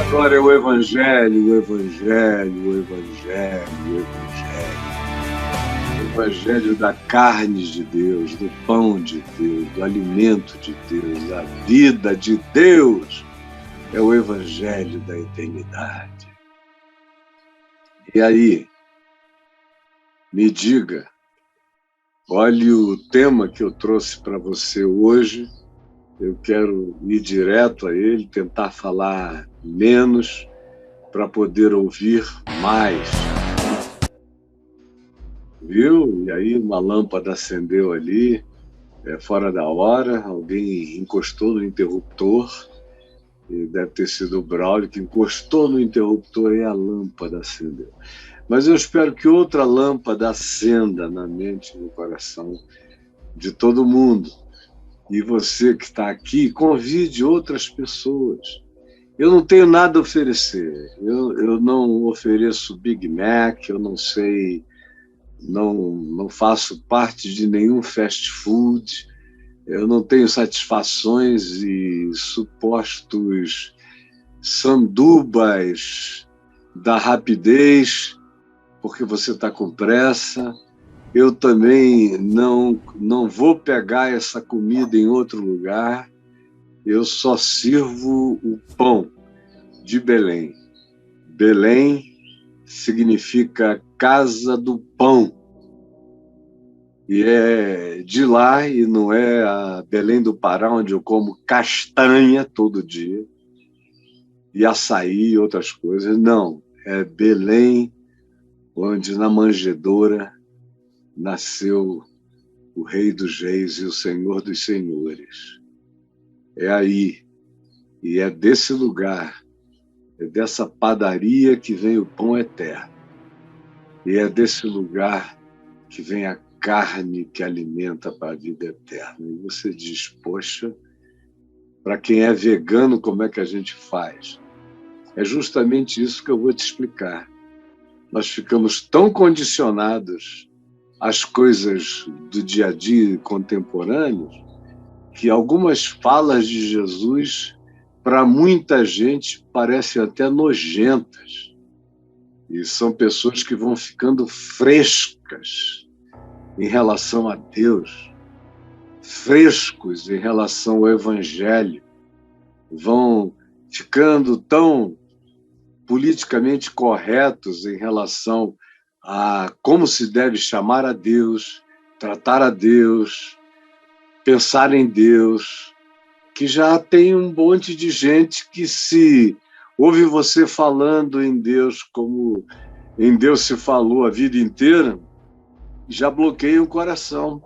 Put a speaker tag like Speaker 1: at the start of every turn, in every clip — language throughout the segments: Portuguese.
Speaker 1: Glória ao Evangelho, o Evangelho, o Evangelho, o Evangelho. O Evangelho da carne de Deus, do pão de Deus, do alimento de Deus, da vida de Deus. É o Evangelho da eternidade. E aí, me diga, olhe o tema que eu trouxe para você hoje. Eu quero ir direto a ele, tentar falar menos para poder ouvir mais. Viu? E aí uma lâmpada acendeu ali, fora da hora, alguém encostou no interruptor, e deve ter sido o Braulio que encostou no interruptor e a lâmpada acendeu. Mas eu espero que outra lâmpada acenda na mente e no coração de todo mundo. E você que está aqui, convide outras pessoas. Eu não tenho nada a oferecer. Eu não ofereço Big Mac, eu não sei, não faço parte de nenhum fast food, eu não tenho satisfações e supostos sandubas da rapidez, porque você está com pressa. Eu também não vou pegar essa comida em outro lugar. Eu só sirvo o pão de Belém. Belém significa casa do pão. E é de lá, e não é a Belém do Pará, onde eu como castanha todo dia, e açaí e outras coisas. Não, é Belém, onde na manjedoura nasceu o Rei dos Reis e o Senhor dos Senhores. É aí, e é desse lugar, é dessa padaria que vem o pão eterno. E é desse lugar que vem a carne que alimenta para a vida eterna. E você diz, poxa, para quem é vegano, como é que a gente faz? É justamente isso que eu vou te explicar. Nós ficamos tão condicionados às coisas do dia a dia contemporâneos que algumas falas de Jesus, para muita gente, parecem até nojentas. E são pessoas que vão ficando frescas em relação a Deus, frescos em relação ao Evangelho, vão ficando tão politicamente corretos em relação a como se deve chamar a Deus, tratar a Deus, pensar em Deus, que já tem um monte de gente que se ouve você falando em Deus como em Deus se falou a vida inteira, já bloqueia o coração.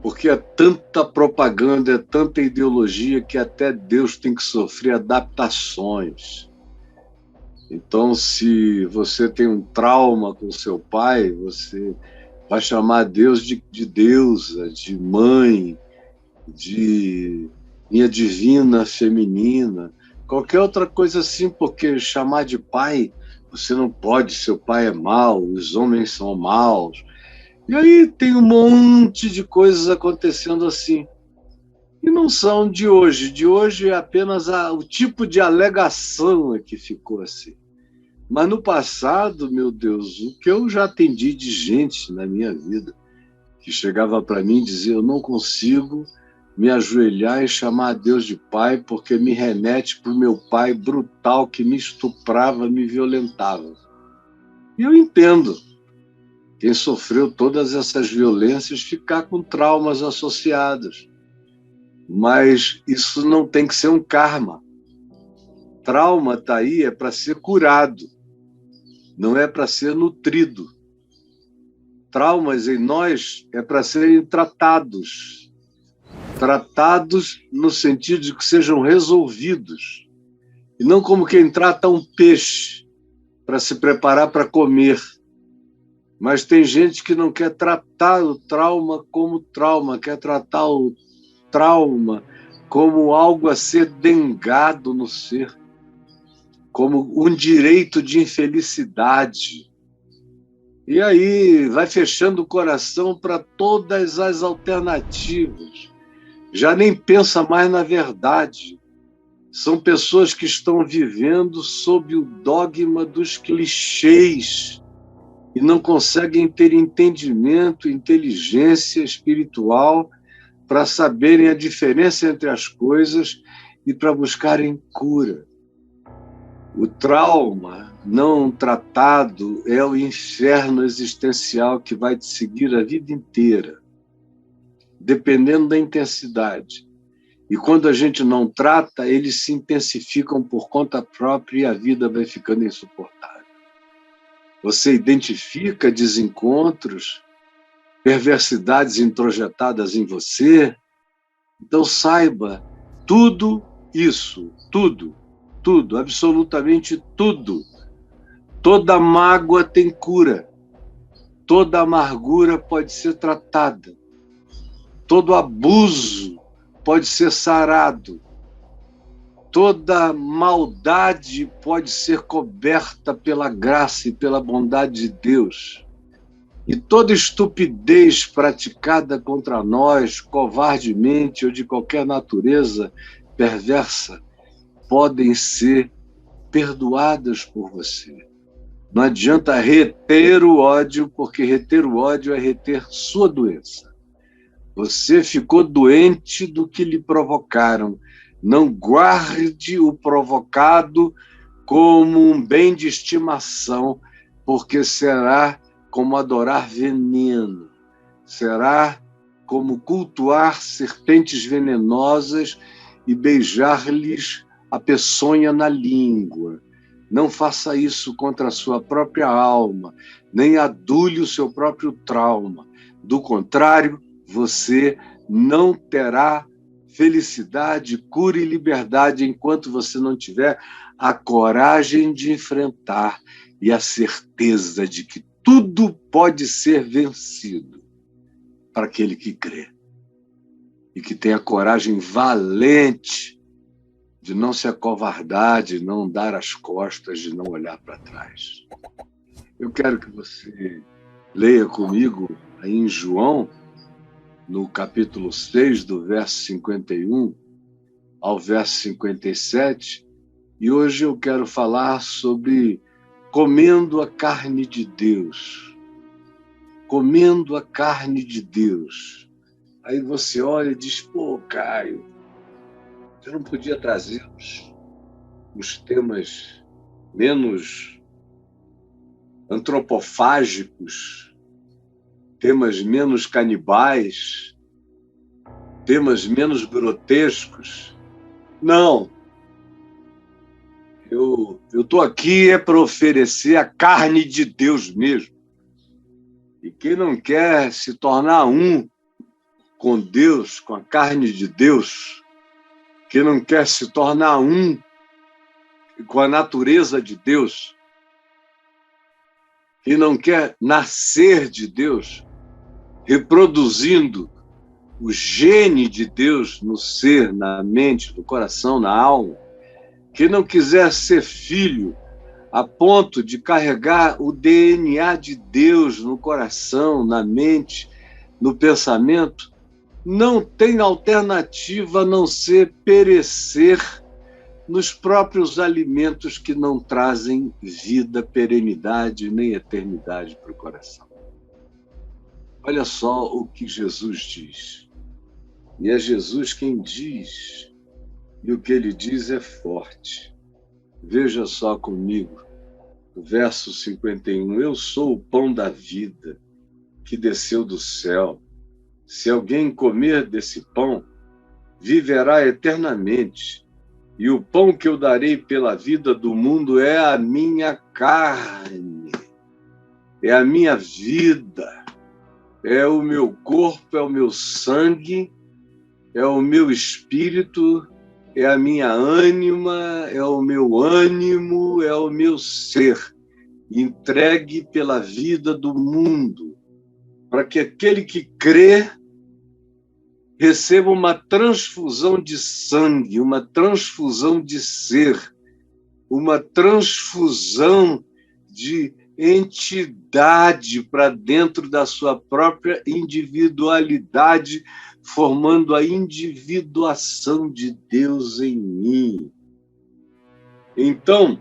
Speaker 1: Porque é tanta propaganda, é tanta ideologia que até Deus tem que sofrer adaptações. Então, se você tem um trauma com seu pai, você vai chamar Deus de deusa, de mãe, de minha divina feminina, qualquer outra coisa assim, porque chamar de pai, você não pode, seu pai é mau, os homens são maus. E aí tem um monte de coisas acontecendo assim. E não são de hoje. De hoje é apenas o tipo de alegação que ficou assim. Mas no passado, meu Deus, o que eu já atendi de gente na minha vida, que chegava para mim e dizia, eu não consigo me ajoelhar e chamar a Deus de pai, porque me remete para o meu pai brutal que me estuprava, me violentava. E eu entendo. Quem sofreu todas essas violências ficar com traumas associados. Mas isso não tem que ser um karma. Trauma está aí, é para ser curado, não é para ser nutrido. Traumas em nós é para serem tratados. Tratados no sentido de que sejam resolvidos. E não como quem trata um peixe para se preparar para comer. Mas tem gente que não quer tratar o trauma como trauma, quer tratar o trauma como algo a ser dengado no ser, como um direito de infelicidade. E aí vai fechando o coração para todas as alternativas. Já nem pensa mais na verdade. São pessoas que estão vivendo sob o dogma dos clichês e não conseguem ter entendimento, inteligência espiritual para saberem a diferença entre as coisas e para buscarem cura. O trauma não tratado é o inferno existencial que vai te seguir a vida inteira, dependendo da intensidade. E quando a gente não trata, eles se intensificam por conta própria e a vida vai ficando insuportável. Você identifica desencontros, perversidades introjetadas em você, então saiba, tudo isso, tudo, absolutamente tudo, toda mágoa tem cura, toda amargura pode ser tratada, todo abuso pode ser sarado, toda maldade pode ser coberta pela graça e pela bondade de Deus. E toda estupidez praticada contra nós, covardemente ou de qualquer natureza perversa, podem ser perdoadas por você. Não adianta reter o ódio, porque reter o ódio é reter sua doença. Você ficou doente do que lhe provocaram. Não guarde o provocado como um bem de estimação, porque será como adorar veneno, será como cultuar serpentes venenosas e beijar-lhes a peçonha na língua. Não faça isso contra a sua própria alma, nem adule o seu próprio trauma. Do contrário, você não terá felicidade, cura e liberdade enquanto você não tiver a coragem de enfrentar e a certeza de que tudo pode ser vencido para aquele que crê e que tem a coragem valente de não se acovardar, de não dar as costas, de não olhar para trás. Eu quero que você leia comigo aí em João, no capítulo 6, do verso 51 ao verso 57, e hoje eu quero falar sobre comendo a carne de Deus. Comendo a carne de Deus. Aí você olha e diz, pô, Caio, você não podia trazer os temas menos antropofágicos, temas menos canibais, temas menos grotescos? Não. Eu estou aqui para oferecer a carne de Deus mesmo. E quem não quer se tornar um com Deus, com a carne de Deus, quem não quer se tornar um com a natureza de Deus, quem não quer nascer de Deus, reproduzindo o gene de Deus no ser, na mente, no coração, na alma, quem não quiser ser filho a ponto de carregar o DNA de Deus no coração, na mente, no pensamento, não tem alternativa a não ser perecer nos próprios alimentos que não trazem vida, perenidade nem eternidade para o coração. Olha só o que Jesus diz. E é Jesus quem diz, e o que ele diz é forte. Veja só comigo, o verso 51, eu sou o pão da vida que desceu do céu. Se alguém comer desse pão, viverá eternamente. E o pão que eu darei pela vida do mundo é a minha carne, é a minha vida, é o meu corpo, é o meu sangue, é o meu espírito, é a minha ânima, é o meu ânimo, é o meu ser, entregue pela vida do mundo, para que aquele que crê receba uma transfusão de sangue, uma transfusão de ser, uma transfusão de entidade para dentro da sua própria individualidade, formando a individuação de Deus em mim. Então,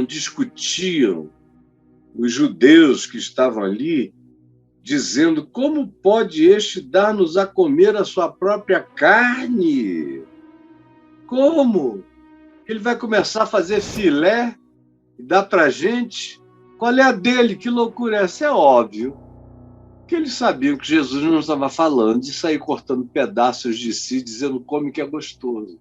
Speaker 1: discutiam os judeus que estavam ali, dizendo: como pode este dar-nos a comer a sua própria carne? Como? Ele vai começar a fazer filé e dar para a gente? Qual é a dele? Que loucura é essa? É óbvio que eles sabiam que Jesus não estava falando de sair cortando pedaços de si, dizendo come que é gostoso.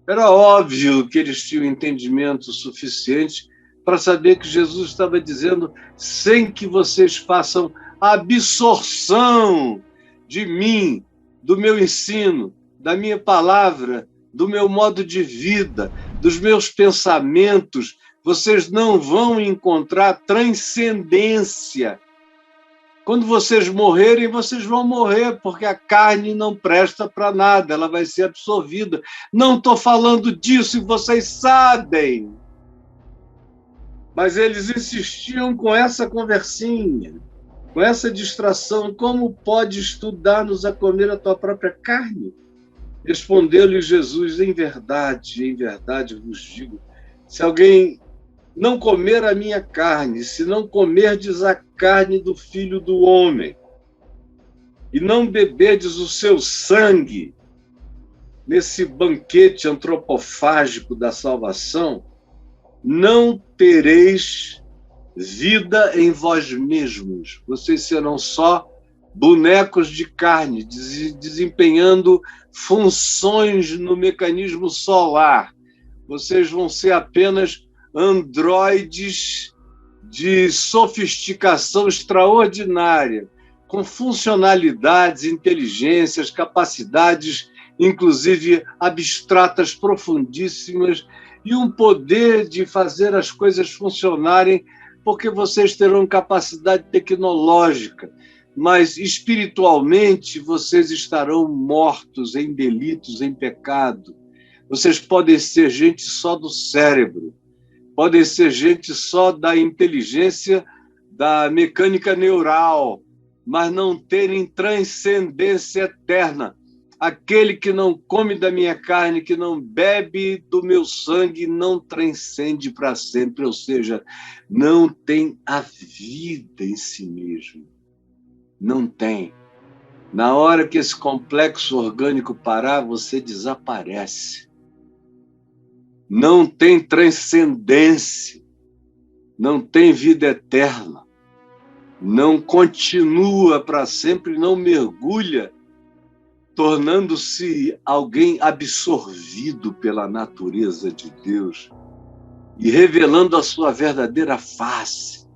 Speaker 1: Era óbvio que eles tinham entendimento suficiente para saber que Jesus estava dizendo: sem que vocês façam absorção de mim, do meu ensino, da minha palavra, do meu modo de vida, dos meus pensamentos, vocês não vão encontrar transcendência. Quando vocês morrerem, vocês vão morrer, porque a carne não presta para nada, ela vai ser absorvida. Não estou falando disso e vocês sabem. Mas eles insistiam com essa conversinha, com essa distração. Como podes tu dar-nos a comer a tua própria carne? Respondeu-lhe Jesus: em verdade vos digo, se alguém não comer a minha carne, se não comerdes a carne do Filho do Homem, e não beberdes o seu sangue, nesse banquete antropofágico da salvação, não tereis vida em vós mesmos. Vocês serão só bonecos de carne, desempenhando funções no mecanismo solar. Vocês vão ser apenas androides de sofisticação extraordinária, com funcionalidades, inteligências, capacidades, inclusive abstratas profundíssimas, e um poder de fazer as coisas funcionarem, porque vocês terão capacidade tecnológica, mas espiritualmente vocês estarão mortos em delitos, em pecado. Vocês podem ser gente só do cérebro, podem ser gente só da inteligência, da mecânica neural, mas não terem transcendência eterna. Aquele que não come da minha carne, que não bebe do meu sangue, não transcende para sempre, ou seja, não tem a vida em si mesmo. Não tem. Na hora que esse complexo orgânico parar, você desaparece. Não tem transcendência, não tem vida eterna, não continua para sempre, não mergulha, tornando-se alguém absorvido pela natureza de Deus e revelando a sua verdadeira face,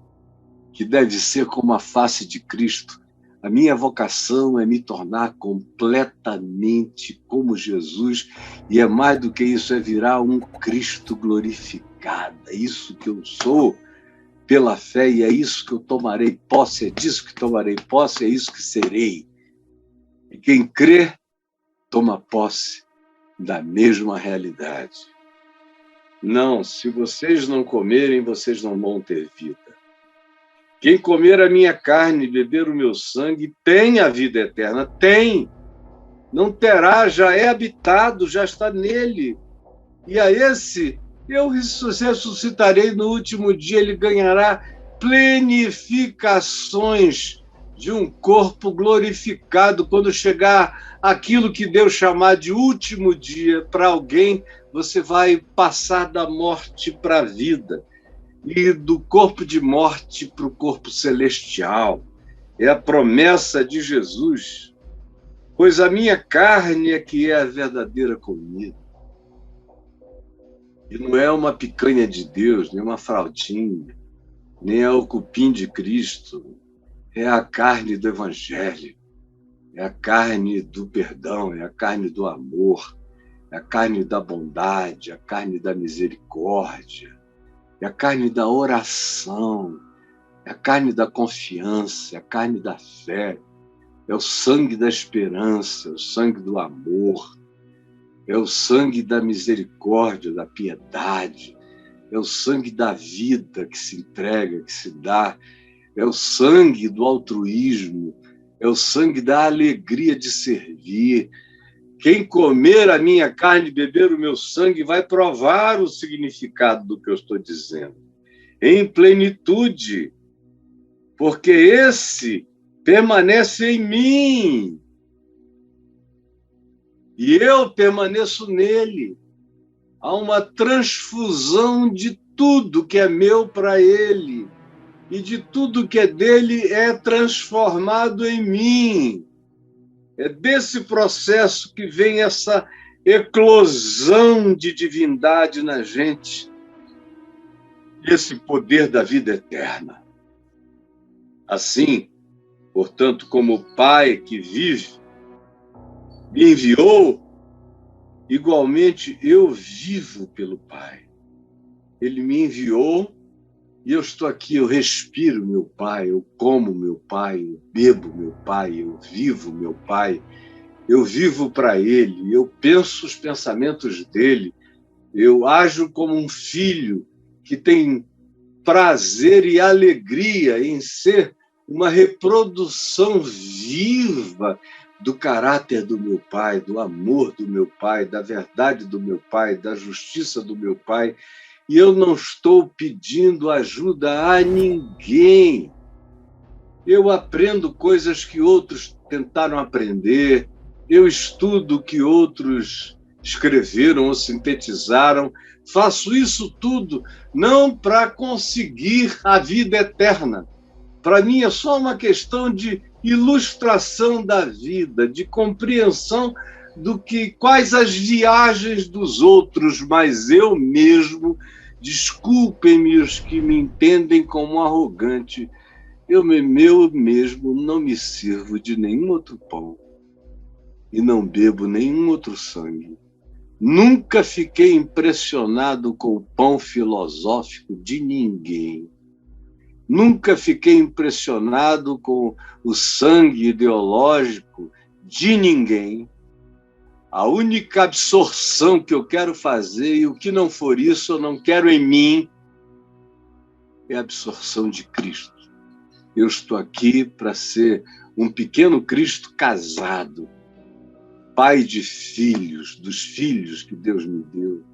Speaker 1: que deve ser como a face de Cristo. A minha vocação é me tornar completamente como Jesus, e é mais do que isso, é virar um Cristo glorificado. É isso que eu sou pela fé, e é isso que eu tomarei posse, é disso que tomarei posse, é isso que serei. E quem crê, toma posse da mesma realidade. Não, se vocês não comerem, vocês não vão ter vida. Quem comer a minha carne e beber o meu sangue tem a vida eterna. Tem. Não terá, já é habitado, já está nele. E a esse eu ressuscitarei no último dia, ele ganhará plenificações de um corpo glorificado. Quando chegar aquilo que Deus chamar de último dia para alguém, você vai passar da morte para a vida. E do corpo de morte para o corpo celestial. É a promessa de Jesus. Pois a minha carne é que é a verdadeira comida. E não é uma picanha de Deus, nem uma fraldinha, nem é o cupim de Cristo. É a carne do Evangelho. É a carne do perdão, é a carne do amor, é a carne da bondade, é a carne da misericórdia. É a carne da oração, é a carne da confiança, é a carne da fé, é o sangue da esperança, é o sangue do amor, é o sangue da misericórdia, da piedade, é o sangue da vida que se entrega, que se dá, é o sangue do altruísmo, é o sangue da alegria de servir, Quem comer a minha carne e beber o meu sangue vai provar o significado do que eu estou dizendo, em plenitude, porque esse permanece em mim e eu permaneço nele. Há uma transfusão de tudo que é meu para ele, e de tudo que é dele é transformado em mim. É desse processo que vem essa eclosão de divindade na gente, esse poder da vida eterna. Assim, portanto, como o Pai que vive me enviou, igualmente eu vivo pelo Pai. Ele me enviou e eu estou aqui, eu respiro meu Pai, eu como meu Pai, eu bebo meu Pai, eu vivo meu Pai, eu vivo para Ele, eu penso os pensamentos dele, eu ajo como um filho que tem prazer e alegria em ser uma reprodução viva do caráter do meu Pai, do amor do meu Pai, da verdade do meu Pai, da justiça do meu Pai. E eu não estou pedindo ajuda a ninguém. Eu aprendo coisas que outros tentaram aprender, eu estudo o que outros escreveram ou sintetizaram. Faço isso tudo não para conseguir a vida eterna. Para mim é só uma questão de ilustração da vida, de compreensão do que quais as viagens dos outros, mas eu mesmo, desculpem-me os que me entendem como arrogante, eu mesmo não me sirvo de nenhum outro pão e não bebo nenhum outro sangue. Nunca fiquei impressionado com o pão filosófico de ninguém. Nunca fiquei impressionado com o sangue ideológico de ninguém. A única absorção que eu quero fazer, e o que não for isso eu não quero em mim, é a absorção de Cristo. Eu estou aqui para ser um pequeno Cristo casado, pai de filhos, dos filhos que Deus me deu,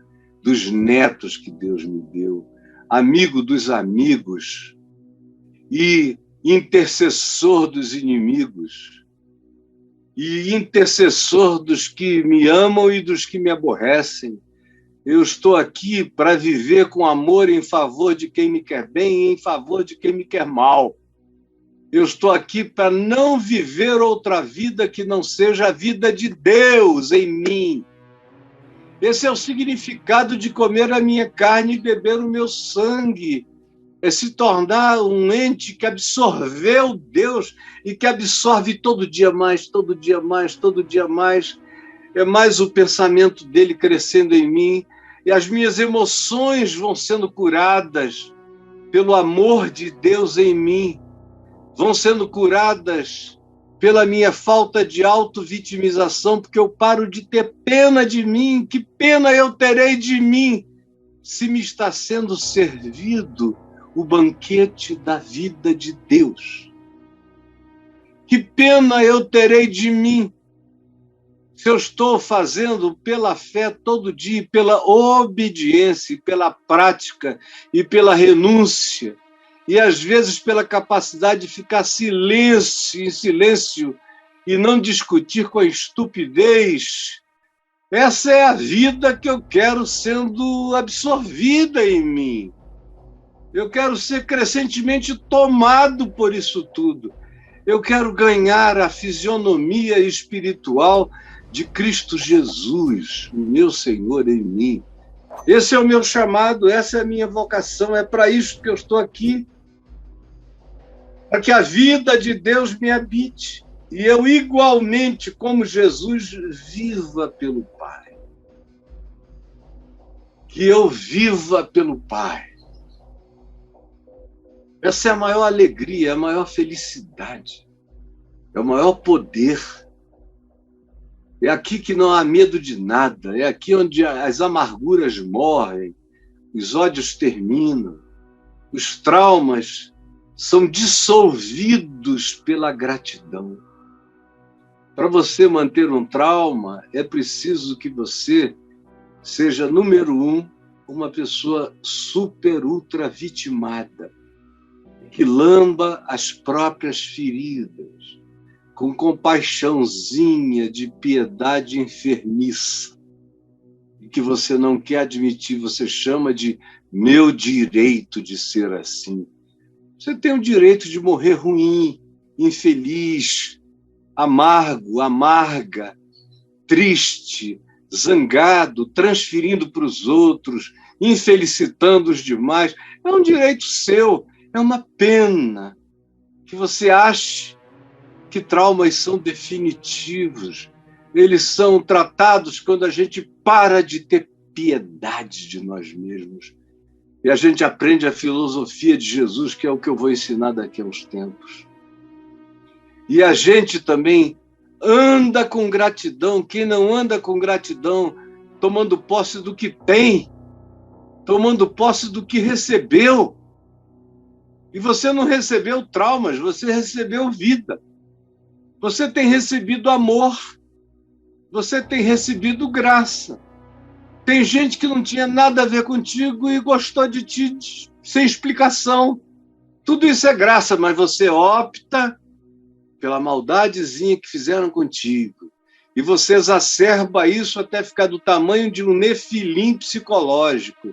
Speaker 1: dos netos que Deus me deu, amigo dos amigos e intercessor dos inimigos e intercessor dos que me amam e dos que me aborrecem. Eu estou aqui para viver com amor em favor de quem me quer bem e em favor de quem me quer mal. Eu estou aqui para não viver outra vida que não seja a vida de Deus em mim. Esse é o significado de comer a minha carne e beber o meu sangue. É se tornar um ente que absorveu Deus e que absorve todo dia mais, todo dia mais, todo dia mais. É mais o pensamento dele crescendo em mim e as minhas emoções vão sendo curadas pelo amor de Deus em mim. Vão sendo curadas pela minha falta de auto-vitimização, porque eu paro de ter pena de mim. Que pena eu terei de mim se me está sendo servido o banquete da vida de Deus? Que pena eu terei de mim se eu estou fazendo pela fé todo dia, pela obediência, pela prática e pela renúncia, e às vezes pela capacidade de ficar em silêncio e não discutir com a estupidez. Essa é a vida que eu quero sendo absorvida em mim. Eu quero ser crescentemente tomado por isso tudo. Eu quero ganhar a fisionomia espiritual de Cristo Jesus, o meu Senhor em mim. Esse é o meu chamado, essa é a minha vocação, é para isso que eu estou aqui. Para que a vida de Deus me habite. E eu, igualmente, como Jesus, viva pelo Pai. Que eu viva pelo Pai. Essa é a maior alegria, a maior felicidade. É o maior poder. É aqui que não há medo de nada. É aqui onde as amarguras morrem, os ódios terminam, os traumas são dissolvidos pela gratidão. Para você manter um trauma, é preciso que você seja, número um, uma pessoa super, ultra vitimada, que lamba as próprias feridas, com compaixãozinha de piedade enfermiça, e que você não quer admitir, você chama de meu direito de ser assim. Você tem o direito de morrer ruim, infeliz, amargo, amarga, triste, zangado, transferindo para os outros, infelicitando os demais. É um direito seu. É uma pena que você ache que traumas são definitivos. Eles são tratados quando a gente para de ter piedade de nós mesmos. E a gente aprende a filosofia de Jesus, que é o que eu vou ensinar daqui a uns tempos. E a gente também anda com gratidão. Quem não anda com gratidão, tomando posse do que tem, tomando posse do que recebeu. E você não recebeu traumas, você recebeu vida. Você tem recebido amor. Você tem recebido graça. Tem gente que não tinha nada a ver contigo e gostou de ti sem explicação. Tudo isso é graça, mas você opta pela maldadezinha que fizeram contigo. E você exacerba isso até ficar do tamanho de um nefilim psicológico.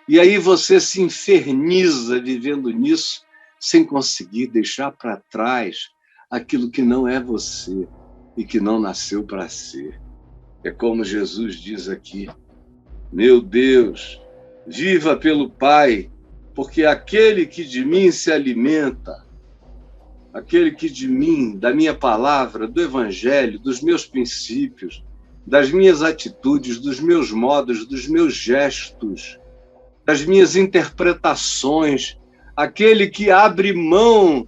Speaker 1: E aí você se inferniza vivendo nisso, sem conseguir deixar para trás aquilo que não é você e que não nasceu para ser. É como Jesus diz aqui: meu Deus, viva pelo Pai, porque aquele que de mim se alimenta, aquele que de mim, da minha palavra, do Evangelho, dos meus princípios, das minhas atitudes, dos meus modos, dos meus gestos, das minhas interpretações, aquele que abre mão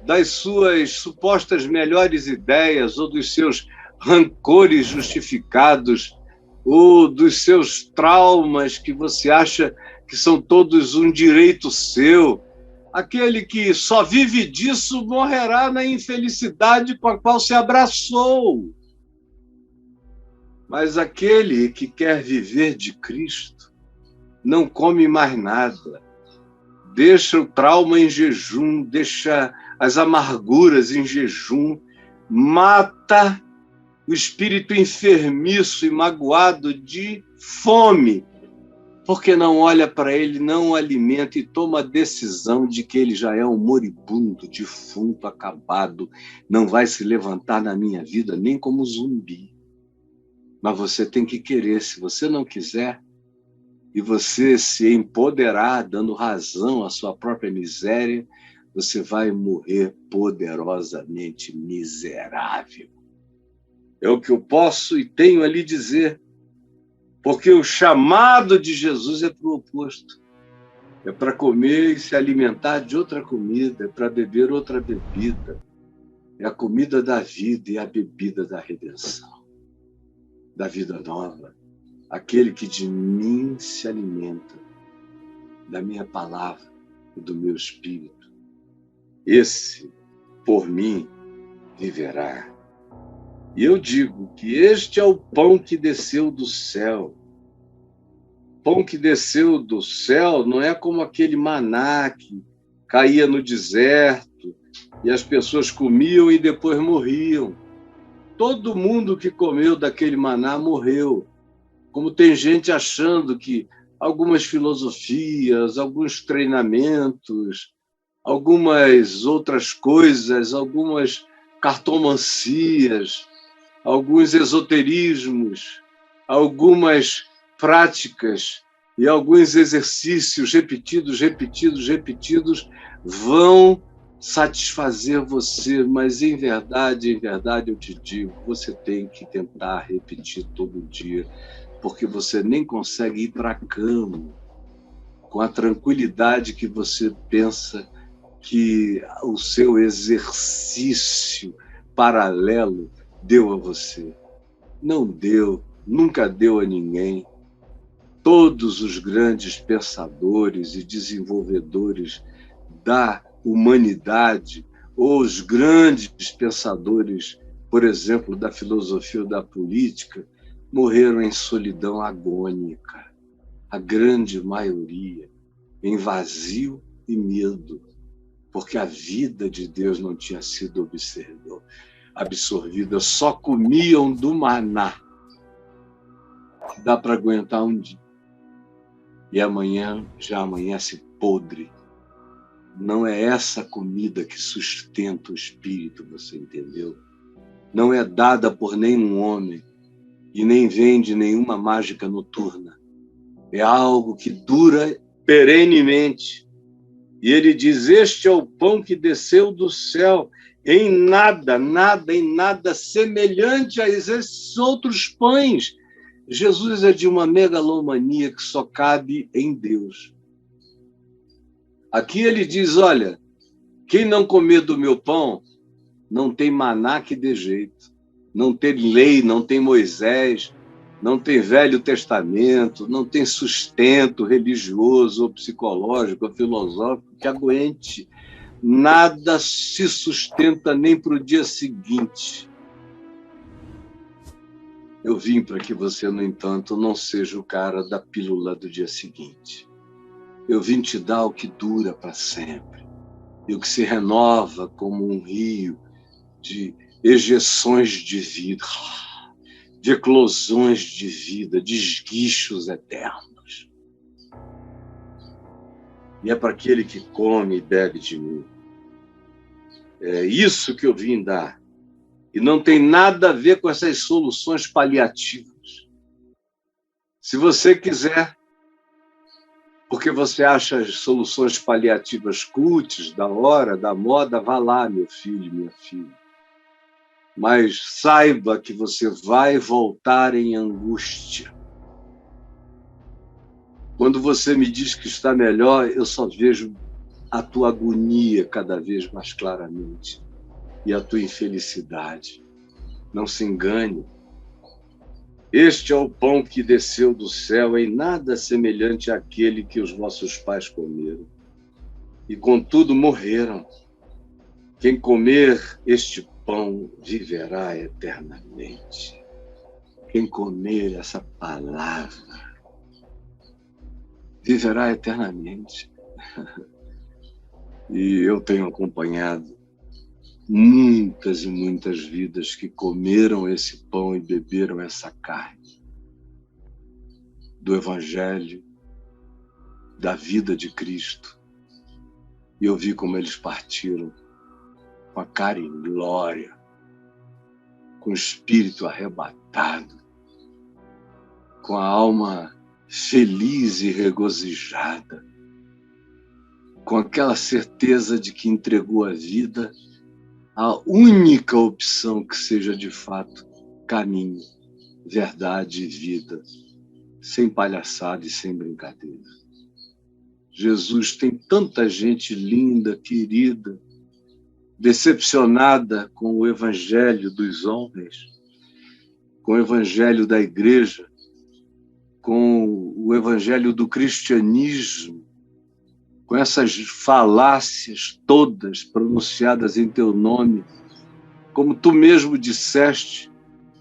Speaker 1: das suas supostas melhores ideias ou dos seus rancores justificados ou dos seus traumas que você acha que são todos um direito seu. Aquele que só vive disso morrerá na infelicidade com a qual se abraçou. Mas aquele que quer viver de Cristo não come mais nada. Deixa o trauma em jejum, deixa as amarguras em jejum, mata o espírito enfermiço e magoado de fome, porque não olha para ele, não o alimenta e toma a decisão de que ele já é um moribundo, defunto, acabado, não vai se levantar na minha vida nem como zumbi. Mas você tem que querer. Se você não quiser, e você se empoderar, dando razão à sua própria miséria, você vai morrer poderosamente miserável. É o que eu posso e tenho a lhe dizer, porque o chamado de Jesus é para o oposto. É para comer e se alimentar de outra comida, é para beber outra bebida. É a comida da vida e a bebida da redenção, da vida nova. Aquele que de mim se alimenta, da minha palavra e do meu espírito, esse, por mim, viverá. E eu digo que este é o pão que desceu do céu. Pão que desceu do céu não é como aquele maná que caía no deserto e as pessoas comiam e depois morriam. Todo mundo que comeu daquele maná morreu. Como tem gente achando que algumas filosofias, alguns treinamentos, algumas outras coisas, algumas cartomancias, alguns esoterismos, algumas práticas e alguns exercícios repetidos, vão satisfazer você, mas em verdade eu te digo, você tem que tentar repetir todo dia, porque você nem consegue ir para a cama com a tranquilidade que você pensa que o seu exercício paralelo deu a você. Não deu, nunca deu a ninguém. Todos os grandes pensadores e desenvolvedores da humanidade, ou os grandes pensadores por exemplo, da filosofia ou da política, morreram em solidão agônica, a grande maioria, em vazio e medo, porque a vida de Deus não tinha sido absorvida, só comiam do maná, que dá para aguentar um dia. E amanhã já amanhece podre. Não é essa comida que sustenta o espírito, você entendeu? Não é dada por nenhum homem e nem vem de nenhuma mágica noturna. É algo que dura perenemente. E ele diz: este é o pão que desceu do céu, em nada semelhante a esses outros pães. Jesus é de uma megalomania que só cabe em Deus. Aqui ele diz: olha, quem não comer do meu pão não tem maná que dê jeito, não tem lei, não tem Moisés, não tem Velho Testamento, não tem sustento religioso ou psicológico ou filosófico que aguente. Nada se sustenta nem para o dia seguinte. Eu vim para que você, no entanto, não seja o cara da pílula do dia seguinte. Eu vim te dar o que dura para sempre e o que se renova como um rio de ejeções de vida, de eclosões de vida, de esguichos eternos. E é para aquele que come e bebe de mim. É isso que eu vim dar. E não tem nada a ver com essas soluções paliativas. Se você quiser, porque você acha as soluções paliativas cutis, da hora, da moda, vá lá, meu filho, minha filha. Mas saiba que você vai voltar em angústia. Quando você me diz que está melhor, eu só vejo a tua agonia cada vez mais claramente e a tua infelicidade. Não se engane. Este é o pão que desceu do céu, em nada semelhante àquele que os vossos pais comeram. E contudo morreram. Quem comer este pão viverá eternamente. Quem comer essa palavra viverá eternamente. E eu tenho acompanhado muitas e muitas vidas que comeram esse pão e beberam essa carne do Evangelho, da vida de Cristo. E eu vi como eles partiram com a cara em glória, com o espírito arrebatado, com a alma feliz e regozijada, com aquela certeza de que entregou a vida à única opção que seja de fato caminho, verdade e vida, sem palhaçada e sem brincadeira. Jesus tem tanta gente linda, querida, decepcionada com o evangelho dos homens, com o evangelho da igreja, com o evangelho do cristianismo, com essas falácias todas pronunciadas em teu nome, como tu mesmo disseste,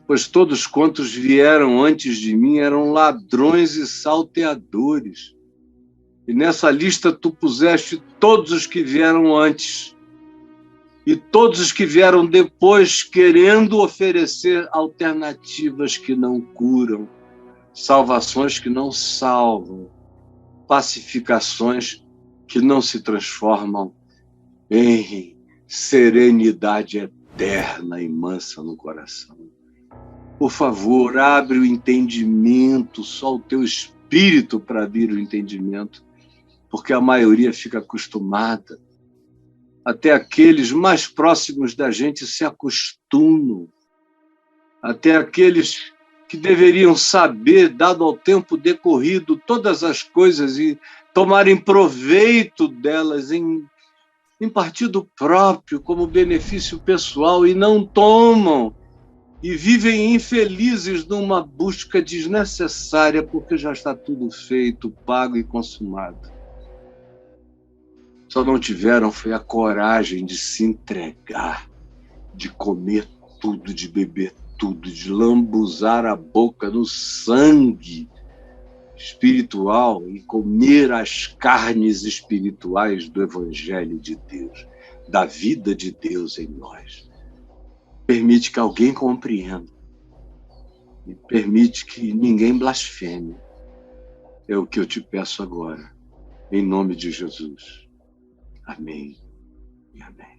Speaker 1: pois todos quantos vieram antes de mim eram ladrões e salteadores. E nessa lista tu puseste todos os que vieram antes e todos os que vieram depois, querendo oferecer alternativas que não curam, salvações que não salvam, pacificações que não se transformam em serenidade eterna e mansa no coração. Por favor, abre o entendimento, só o teu espírito para abrir o entendimento, porque a maioria fica acostumada. Até aqueles mais próximos da gente se acostumam. Até aqueles que deveriam saber, dado ao tempo decorrido, todas as coisas e tomarem proveito delas em partido próprio, como benefício pessoal, e não tomam, e vivem infelizes numa busca desnecessária, porque já está tudo feito, pago e consumado. Só não tiveram foi a coragem de se entregar, de comer tudo, de beber tudo, de lambuzar a boca no sangue espiritual e comer as carnes espirituais do Evangelho de Deus, da vida de Deus em nós. Permite que alguém compreenda. E permite que ninguém blasfeme. É o que eu te peço agora, em nome de Jesus. Amém e amém.